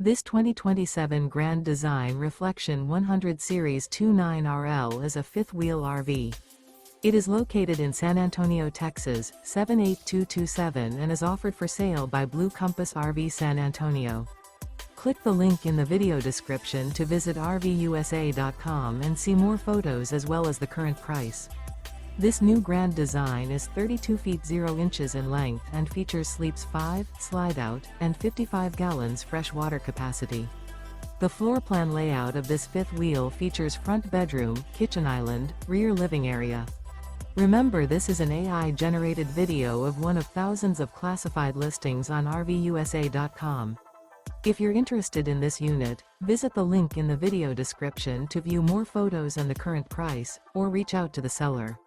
This 2027 Grand Design Reflection 100 Series 29RL is a fifth-wheel RV. It is located in San Antonio, Texas, 78227 and is offered for sale by Blue Compass RV San Antonio. Click the link in the video description to visit RVUSA.com and see more photos as well as the current price. This new Grand Design is 32 feet 0 inches in length and features sleeps 5, Slideout, and 55 gallons fresh water capacity. The floor plan layout of this fifth wheel features front bedroom, kitchen island, rear living area. Remember, this is an AI-generated video of one of thousands of classified listings on RVUSA.com. If you're interested in this unit, visit the link in the video description to view more photos and the current price, or reach out to the seller.